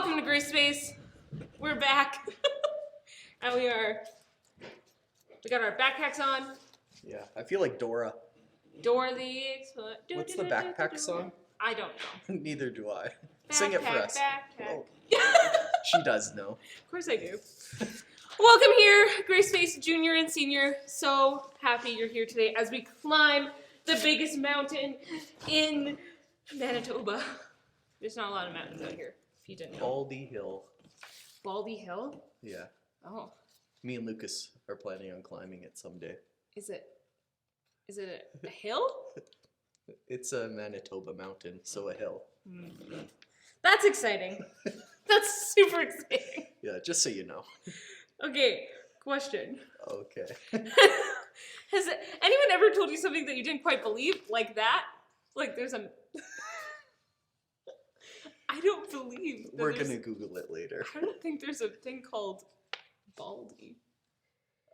Welcome to Gray Space. We're back. And we got our backpacks on. Yeah, I feel like Dora. Dora the Explorer. What's the backpack song? I don't know. Neither do I. Sing it for us. Backpack. Oh. She does know. Of course I do. Welcome here, Gray Space Junior and Senior. So happy you're here today as we climb the biggest mountain in Manitoba. There's not a lot of mountains out here, if you didn't know. Baldy Hill. Baldy Hill? Yeah. Oh. Me and Lucas are planning on climbing it someday. Is it a hill? It's a Manitoba mountain, so a hill. That's exciting. That's super exciting. Yeah, just so you know. Okay, question. Okay. Has anyone ever told you something that you didn't quite believe? Like that? Like there's a... I don't believe that We're gonna Google it later. I don't think there's a thing called Baldy.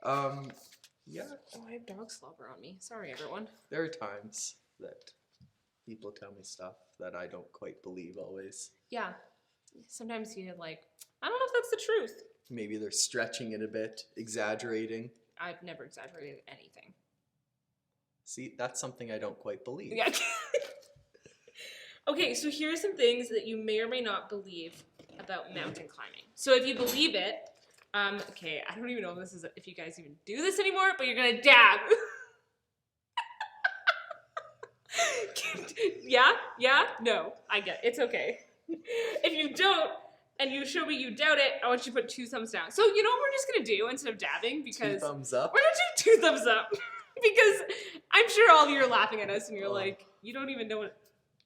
Yeah. Oh, I have dog slobber on me. Sorry, everyone. There are times that people tell me stuff that I don't quite believe always. Yeah. Sometimes you like, I don't know if that's the truth. Maybe they're stretching it a bit, exaggerating. I've never exaggerated anything. See, that's something I don't quite believe. Yeah. Okay, so here are some things that you may or may not believe about mountain climbing. So if you believe it, okay, I don't even know if you guys even do this anymore, but you're gonna dab. Yeah? No, I get it. It's okay. If you don't, and you show me you doubt it, I want you to put 2 thumbs down. So you know what we're just gonna do instead of dabbing? Because 2 thumbs up? we're gonna do 2 thumbs up. Because I'm sure all of you are laughing at us and you're like, you don't even know what...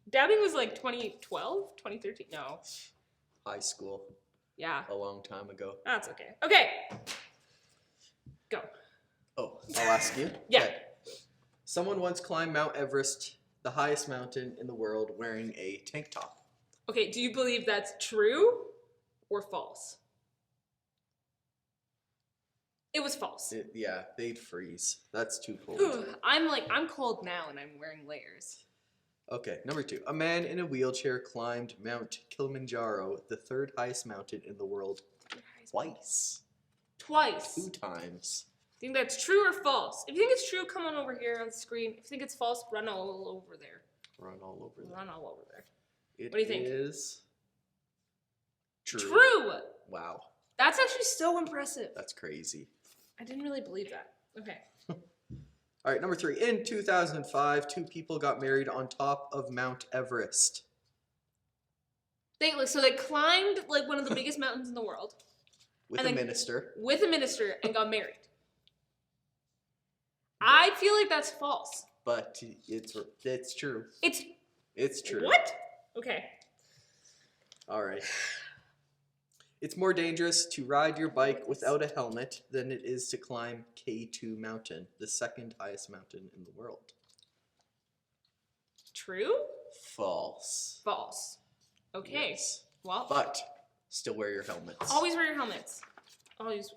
Dabbing was like 2012? 2013? No. High school. Yeah. A long time ago. That's okay. Okay. Go. Oh, I'll ask you. Yeah. Okay. Someone once climbed Mount Everest, the highest mountain in the world, wearing a tank top. Okay, do you believe that's true or false? It was false. Yeah, they'd freeze. That's too cold. I'm cold now and I'm wearing layers. Okay, number 2. A man in a wheelchair climbed Mount Kilimanjaro, the 3rd highest mountain in the world, twice. Twice. 2 times. Think that's true or false? If you think it's true, come on over here on the screen. If you think it's false, run all over there. Run all over there. Run all over there. It What do you think? is true. True! Wow. That's actually so impressive. That's crazy. I didn't really believe that. Okay. All right, number 3. In 2005, 2 people got married on top of Mount Everest. They climbed like one of the biggest mountains in the world. With a minister. With a minister and got married. I feel like that's false. But it's true. It's true. What? Okay. All right. It's more dangerous to ride your bike without a helmet than it is to climb K2 Mountain, the 2nd highest mountain in the world. True? False. False. Okay. Yes. Well. But still wear your helmets. Always wear your helmets. Always.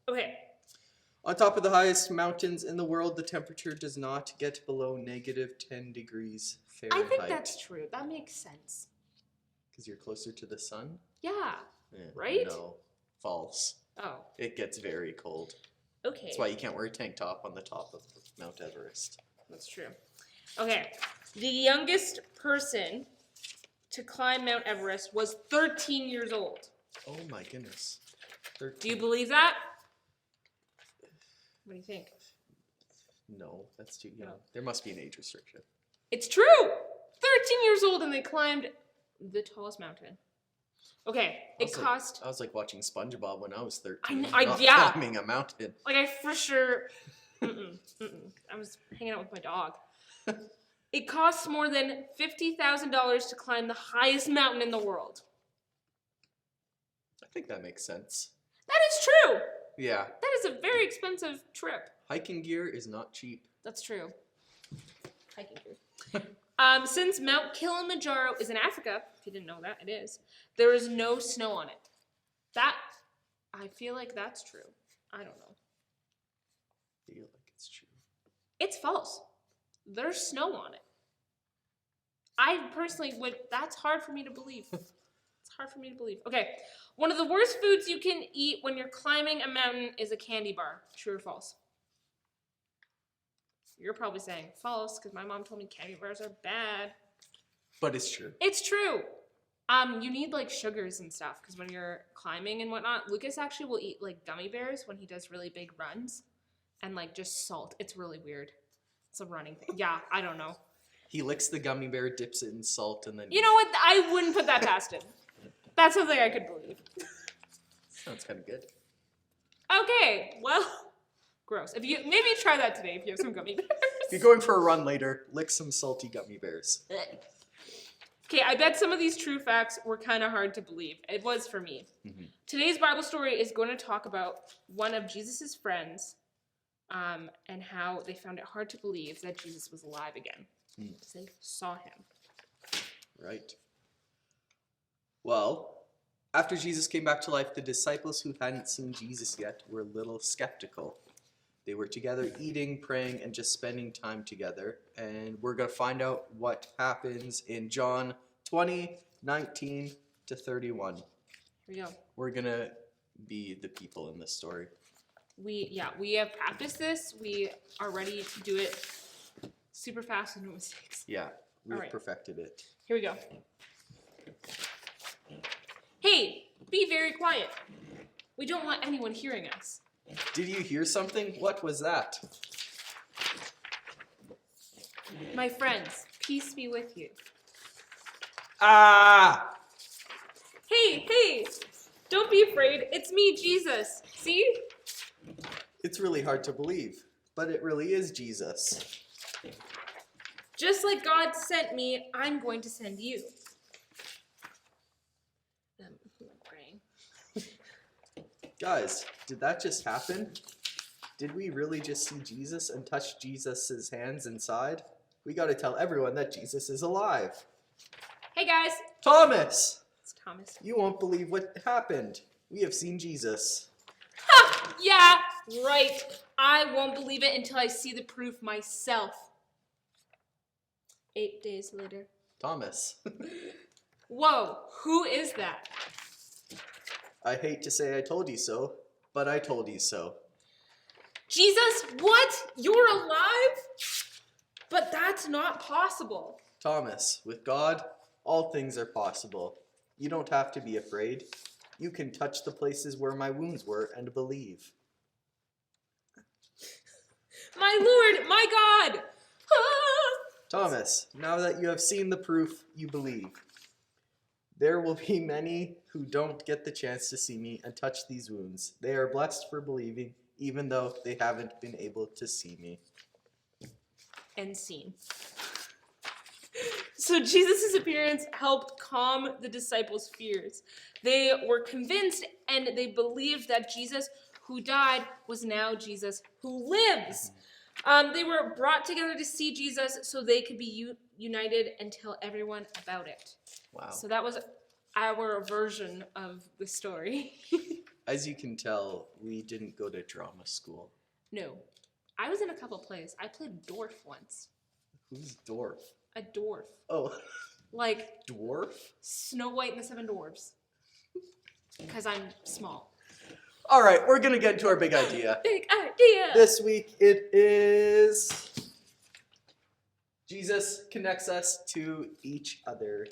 Okay. On top of the highest mountains in the world, the temperature does not get below -10 degrees Fahrenheit. I think that's true. That makes sense. Because you're closer to the sun? Yeah. Eh, Right? No. False. Oh. It gets very cold. Okay. That's why you can't wear a tank top on the top of Mount Everest. That's true. Okay. The youngest person to climb Mount Everest was 13 years old. Oh my goodness. 13. Do you believe that? What do you think? No, that's too young. No. There must be an age restriction. It's true! 13 years old and they climbed the tallest mountain. Okay, I was like watching SpongeBob when I was 13. Yeah. Climbing a mountain. Like I for sure, I was hanging out with my dog. It costs more than $50,000 to climb the highest mountain in the world. I think that makes sense. That is true! Yeah. That is a very expensive trip. Hiking gear is not cheap. That's true. Hiking gear. Since Mount Kilimanjaro is in Africa, if you didn't know that, it is, there is no snow on it. I feel like that's true. I don't know. I feel like it's true. It's false. There's snow on it. I personally would, that's hard for me to believe. It's hard for me to believe. Okay. One of the worst foods you can eat when you're climbing a mountain is a candy bar. True or false? You're probably saying false because my mom told me candy bars are bad. But it's true. It's true. You need like sugars and stuff because when you're climbing and whatnot, Lucas actually will eat like gummy bears when he does really big runs and like just salt. It's really weird. It's a running thing. Yeah, I don't know. He licks the gummy bear, dips it in salt, and then... You know what? I wouldn't put that past him. That's something I could believe. Sounds kind of good. Okay, well, gross. If you maybe try that today if you have some gummy bears. If you're going for a run later, lick some salty gummy bears. Okay, I bet some of these true facts were kind of hard to believe. It was for me. Mm-hmm. Today's Bible story is going to talk about one of Jesus' friends and how they found it hard to believe that Jesus was alive again. Because they saw him. Right. Well, after Jesus came back to life, the disciples who hadn't seen Jesus yet were a little skeptical. They were together eating, praying, and just spending time together. And we're going to find out what happens in John 20, 19 to 31. Here we go. We're going to be the people in this story. We have practiced this. We are ready to do it super fast with no mistakes. Yeah, we've All right. perfected it. Here we go. Hey, be very quiet. We don't want anyone hearing us. Did you hear something? What was that? My friends, peace be with you. Ah! Hey, don't be afraid. It's me, Jesus. See? It's really hard to believe, but it really is Jesus. Just like God sent me, I'm going to send you. I'm praying. Guys, did that just happen? Did we really just see Jesus and touch Jesus' hands inside? We gotta tell everyone that Jesus is alive. Hey guys. Thomas! It's Thomas. You won't believe what happened. We have seen Jesus. Ha! Yeah, right. I won't believe it until I see the proof myself. 8 days later. Thomas. Whoa, who is that? I hate to say I told you so, but I told you so. Jesus, what? You're alive? But that's not possible. Thomas, with God, all things are possible. You don't have to be afraid. You can touch the places where my wounds were and believe. My Lord, my God! Ah! Thomas, now that you have seen the proof, you believe. There will be many who don't get the chance to see me and touch these wounds. They are blessed for believing, even though they haven't been able to see me. End scene. So Jesus' appearance helped calm the disciples' fears. They were convinced and they believed that Jesus who died was now Jesus who lives. They were brought together to see Jesus so they could be united and tell everyone about it. Wow. So that was our version of the story. As you can tell, we didn't go to drama school. No. I was in a couple plays. I played dwarf once. Who's dwarf? A dwarf. Oh, Like dwarf? Snow White and the Seven Dwarfs. Because I'm small. All right, we're going to get into our big idea. Big idea! This week it is Jesus connects us to each other.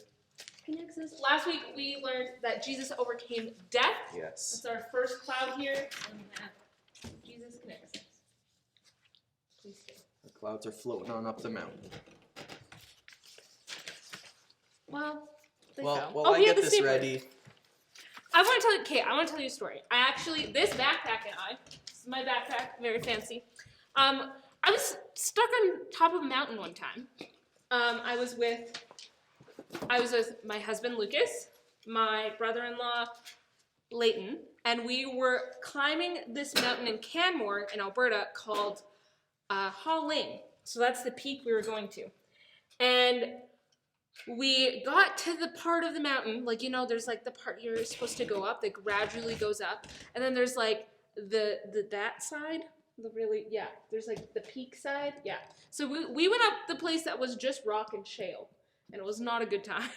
Last week we learned that Jesus overcame death. Yes. That's our first cloud here. And that Jesus connects us. Please do. The clouds are floating on up the mountain. Well, they Well, fell. while I he get had the this stapler. ready, I want to tell you a story. This backpack this is my backpack, very fancy. I was stuck on top of a mountain one time. I was with my husband, Lucas, my brother-in-law, Leighton, and we were climbing this mountain in Canmore in Alberta called Ha Ling. So that's the peak we were going to. And we got to the part of the mountain, like, there's like the part you're supposed to go up that gradually goes up. And then there's like that side, there's like the peak side. Yeah. So we went up the place that was just rock and shale, and it was not a good time.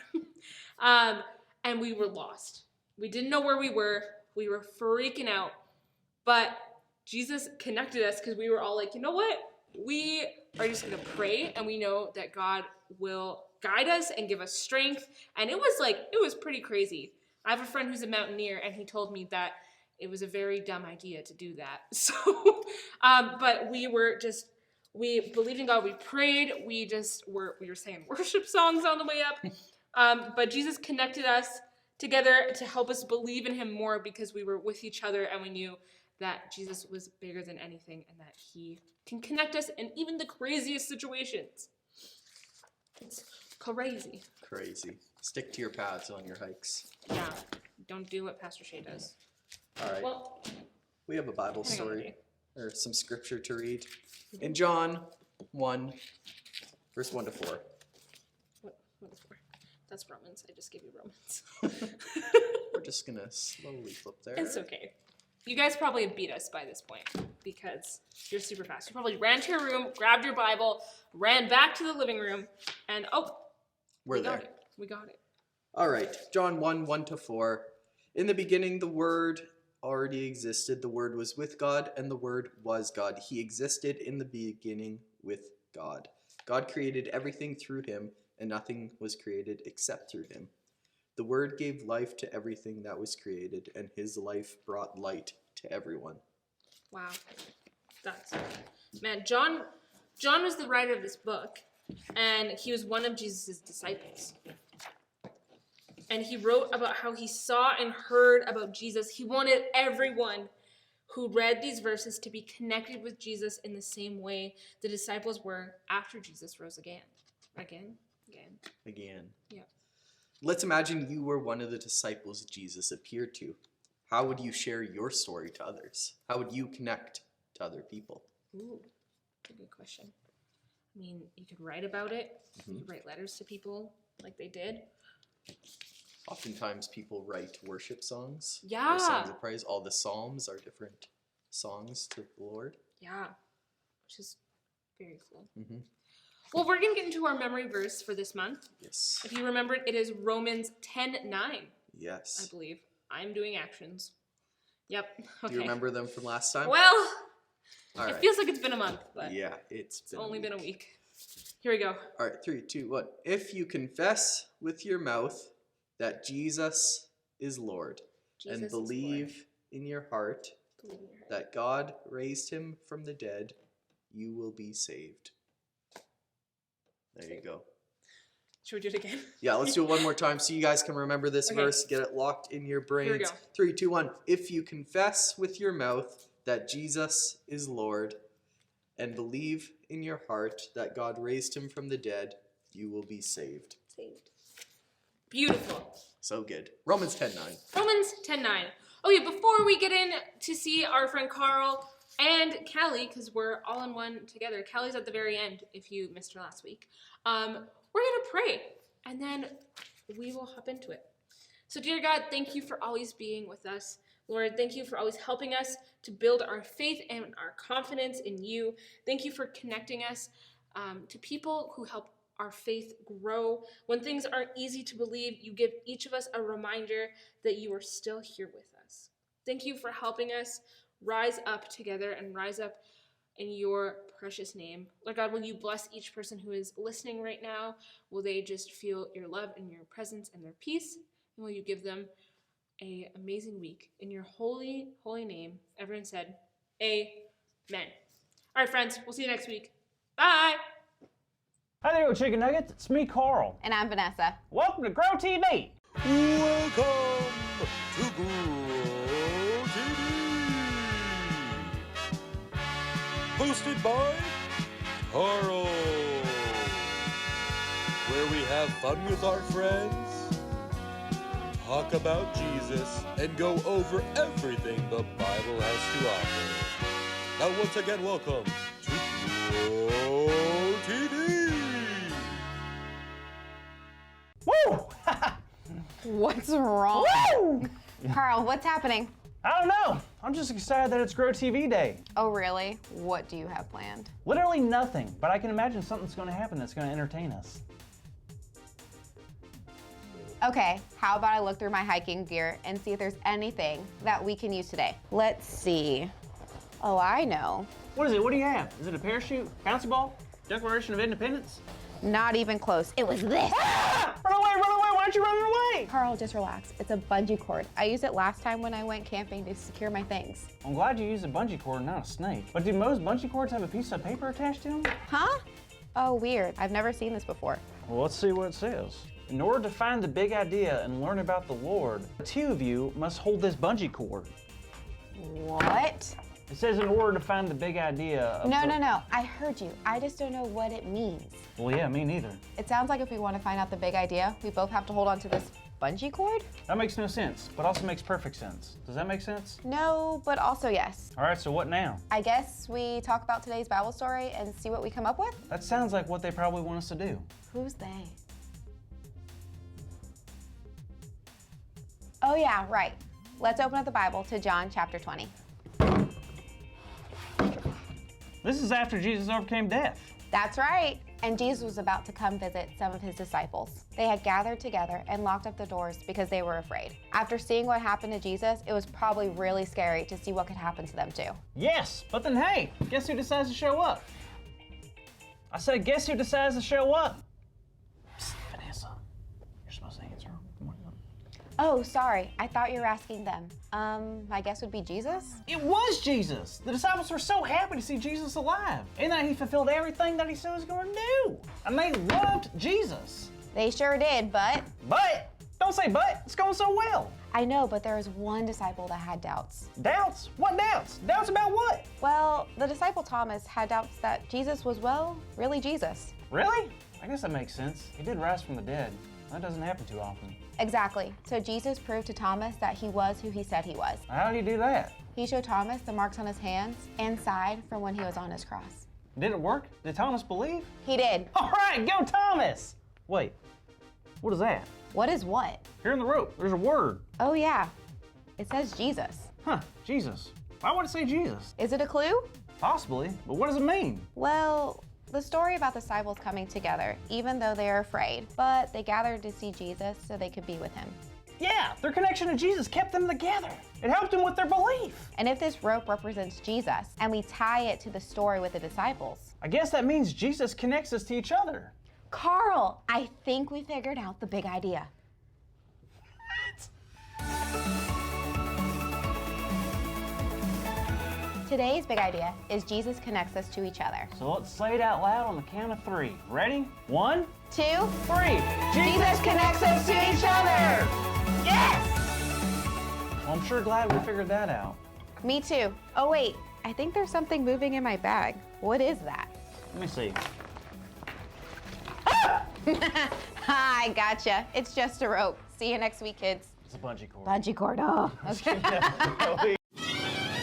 and we were lost. We didn't know where we were. We were freaking out. But Jesus connected us because we were all like, you know what? We are just going to pray, and we know that God will guide us and give us strength. And it was pretty crazy. I have a friend who's a mountaineer, and he told me that it was a very dumb idea to do that. So, but we believed in God. We prayed. We were saying worship songs on the way up. But Jesus connected us together to help us believe in him more because we were with each other and we knew that Jesus was bigger than anything and that he can connect us in even the craziest situations. It's crazy. Crazy. Stick to your paths on your hikes. Yeah. Don't do what Pastor Shay does. All right. Well, we have a Bible hang on, story or some scripture to read. In John 1, verse 1 to 4. What is 4? That's Romans. I just gave you Romans. We're just going to slowly flip there. It's okay. You guys probably beat us by this point because you're super fast. You probably ran to your room, grabbed your Bible, ran back to the living room, and we're there. Got it. We got it. All right. John 1, 1 to 4. In the beginning, the Word already existed. The Word was with God, and the Word was God. He existed in the beginning with God. God created everything through him, and nothing was created except through him. The Word gave life to everything that was created, and his life brought light to everyone. Wow. Man, John was the writer of this book, and he was one of Jesus' disciples. And he wrote about how he saw and heard about Jesus. He wanted everyone who read these verses to be connected with Jesus in the same way the disciples were after Jesus rose again. Again. Yeah. Let's imagine you were one of the disciples Jesus appeared to. How would you share your story to others? How would you connect to other people? Ooh, that's a good question. I mean, you could write about it. You could write letters to people like they did. Oftentimes people write worship songs. Yeah. Or songs of praise. All the psalms are different songs to the Lord. Yeah, which is very cool. Mm-hmm. Well, we're going to get into our memory verse for this month. Yes. If you remember it is Romans 10:9, Yes. I believe. I'm doing actions. Yep. Okay. Do you remember them from last time? Well, All right. it feels like it's been a month, but Yeah, it's only been a week. Here we go. All right, 3, 2, 1. If you confess with your mouth that Jesus is Lord Jesus and is Lord. believe in your heart Believe in your heart. that God raised him from the dead, you will be saved. There you go. Should we do it again? Yeah, let's do it one more time so you guys can remember this Okay. verse, get it locked in your brains. Here we go. 3, 2, 1. If you confess with your mouth that Jesus is Lord and believe in your heart that God raised him from the dead, you will be saved. Saved. Beautiful. So good. Romans 10:9. Romans 10:9. Okay, before we get in to see our friend Carl and Callie, because we're all in one together. Callie's at the very end, if you missed her last week. We're going to pray, and then we will hop into it. So, dear God, thank you for always being with us. Lord, thank you for always helping us to build our faith and our confidence in you. Thank you for connecting us to people who help our faith grow. When things aren't easy to believe, you give each of us a reminder that you are still here with us. Thank you for helping us rise up together and rise up in your precious name. Lord God, will you bless each person who is listening right now? Will they just feel your love and your presence and their peace? And will you give them an amazing week? In your holy, holy name, everyone said, Amen. All right, friends, we'll see you next week. Bye. Hi there, Chicken Nuggets. It's me, Carl. And I'm Vanessa. Welcome to Grow TV. Welcome to Grow TV. Hosted by Carl. Where we have fun with our friends, talk about Jesus, and go over everything the Bible has to offer. Now once again, welcome to Grow TV. Woo! What's wrong? Woo! Carl, what's happening? I don't know. I'm just excited that it's Grow TV Day. Oh, really? What do you have planned? Literally nothing, but I can imagine something's going to happen that's going to entertain us. Okay, how about I look through my hiking gear and see if there's anything that we can use today. Let's see. Oh, I know. What is it? What do you have? Is it a parachute? Bouncy ball? Declaration of Independence? Not even close. It was this. Ah! Run away, run away! Why aren't you running away? Carl, just relax. It's a bungee cord. I used it last time when I went camping to secure my things. I'm glad you used a bungee cord and not a snake. But do most bungee cords have a piece of paper attached to them? Huh? Oh, weird. I've never seen this before. Well, let's see what it says. In order to find the big idea and learn about the Lord, the two of you must hold this bungee cord. What? It says in order to find the big idea of No. I heard you. I just don't know what it means. Well, yeah, me neither. It sounds like if we want to find out the big idea, we both have to hold on to this bungee cord? That makes no sense, but also makes perfect sense. Does that make sense? No, but also yes. All right, so what now? I guess we talk about today's Bible story and see what we come up with? That sounds like what they probably want us to do. Who's they? Oh yeah, right. Let's open up the Bible to John chapter 20. This is after Jesus overcame death. That's right. And Jesus was about to come visit some of his disciples. They had gathered together and locked up the doors because they were afraid. After seeing what happened to Jesus, it was probably really scary to see what could happen to them too. Yes, but then hey, guess who decides to show up? I said, guess who decides to show up? Psst, Vanessa, you're supposed to answer. Come on. Oh, sorry. I thought you were asking them. My guess would be Jesus? It was Jesus. The disciples were so happy to see Jesus alive, and that he fulfilled everything that he said he was going to do. And they loved Jesus. They sure did, but... But, don't say but, it's going so well. I know, but there was one disciple that had doubts. Doubts? What doubts? Doubts about what? Well, the disciple Thomas had doubts that Jesus was, well, really Jesus. Really? I guess that makes sense. He did rise from the dead. That doesn't happen too often. Exactly. So Jesus proved to Thomas that he was who he said he was. How did he do that? He showed Thomas the marks on his hands and side from when he was on his cross. Did it work? Did Thomas believe? He did. All right, go Thomas! Wait, what is that? What is what? Here in the rope, there's a word. Oh yeah, it says Jesus. Huh, Jesus. Why would it say Jesus? Is it a clue? Possibly, but what does it mean? Well, the story about the disciples coming together, even though they are afraid, but they gathered to see Jesus so they could be with him. Yeah, their connection to Jesus kept them together. It helped them with their belief. And if this rope represents Jesus, and we tie it to the story with the disciples, I guess that means Jesus connects us to each other. Carl, I think we figured out the big idea. Today's big idea is Jesus connects us to each other. So let's say it out loud on the count of three. Ready? 1, 2, 3. Jesus connects us to each other! Yes! Well, I'm sure glad we figured that out. Me too. Oh wait, I think there's something moving in my bag. What is that? Let me see. I gotcha. It's just a rope. See you next week, kids. It's a bungee cord. Bungee cord. Oh. Okay.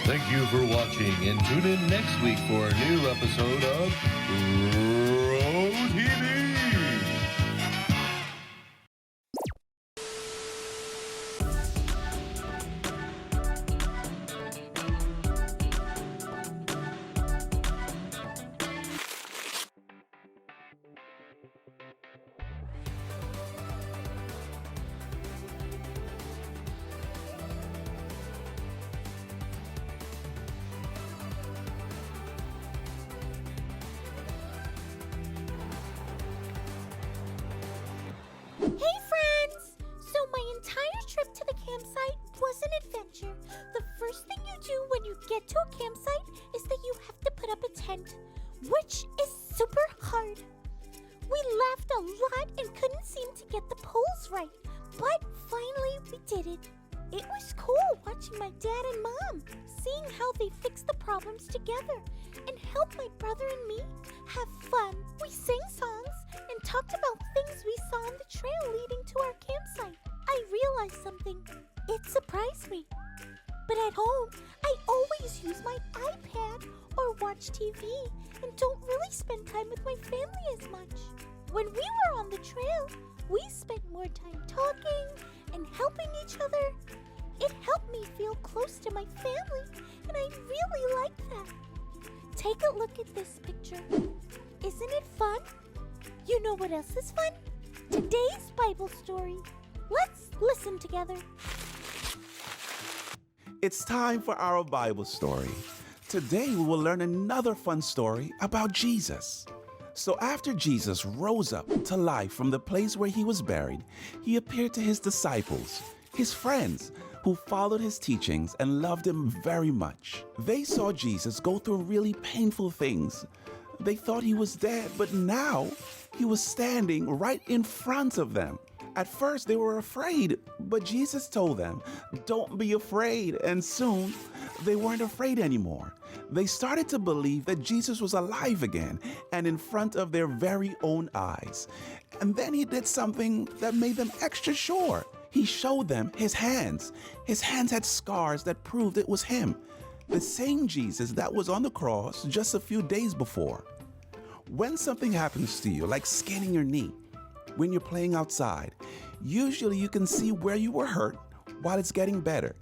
Thank you for watching, and tune in next week for a new episode of Pro TV. Hey friends! So my entire trip to the campsite was an adventure. The first thing you do when you get to a campsite is that you have to put up a tent, which is super hard. We laughed a lot and couldn't seem to get the poles right, but finally we did it. It was cool watching my dad and mom, seeing how they fixed the problems together and helped my brother and me have fun. We sang songs and talked about things we saw on the trail leading to our campsite. I realized something. It surprised me. But at home, I always use my iPad or watch TV and don't really spend time with my family as much. When we were on the trail, we spent more time talking and helping each other. It helped me feel close to my family, and I really like that. Take a look at this picture. Isn't it fun? You know what else is fun? Today's Bible story. listen together. It's time for our Bible story. Today we will learn another fun story about Jesus. So after Jesus rose up to life from the place where he was buried, he appeared to his disciples, his friends, who followed his teachings and loved him very much. They saw Jesus go through really painful things. They thought he was dead, but now he was standing right in front of them. At first, they were afraid, but Jesus told them, "Don't be afraid," and soon they weren't afraid anymore. They started to believe that Jesus was alive again and in front of their very own eyes. And then he did something that made them extra sure. He showed them his hands. His hands had scars that proved it was him, the same Jesus that was on the cross just a few days before. When something happens to you, like skinning your knee, when you're playing outside, usually you can see where you were hurt while it's getting better.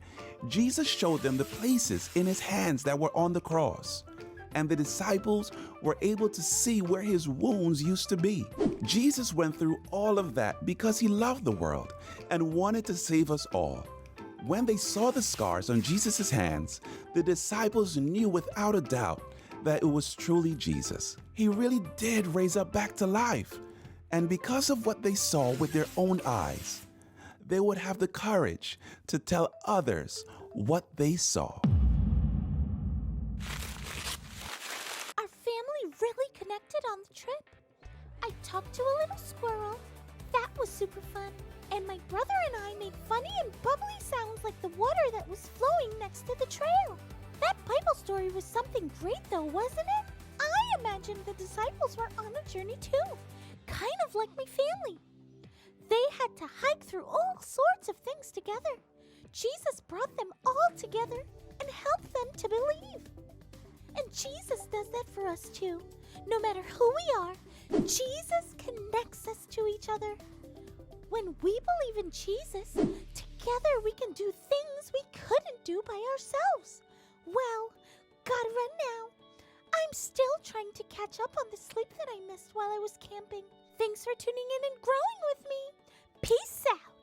Jesus showed them the places in his hands that were on the cross, and the disciples were able to see where his wounds used to be. Jesus went through all of that because he loved the world and wanted to save us all. When they saw the scars on Jesus' hands, the disciples knew without a doubt that it was truly Jesus. He really did raise up back to life. And because of what they saw with their own eyes, they would have the courage to tell others what they saw. Our family really connected on the trip. I talked to a little squirrel. That was super fun. And my brother and I made funny and bubbly sounds like the water that was flowing next to the trail. That Bible story was something great though, wasn't it? I imagined the disciples were on a journey too, kind of like my family. They had to hike through all sorts of things together. Jesus brought them all together and helped them to believe. And Jesus does that for us too. No matter who we are, Jesus connects us to each other. When we believe in Jesus, together we can do things we couldn't do by ourselves. Well, gotta run now. I'm still trying to catch up on the sleep that I missed while I was camping. Thanks for tuning in and growing with me. Peace out.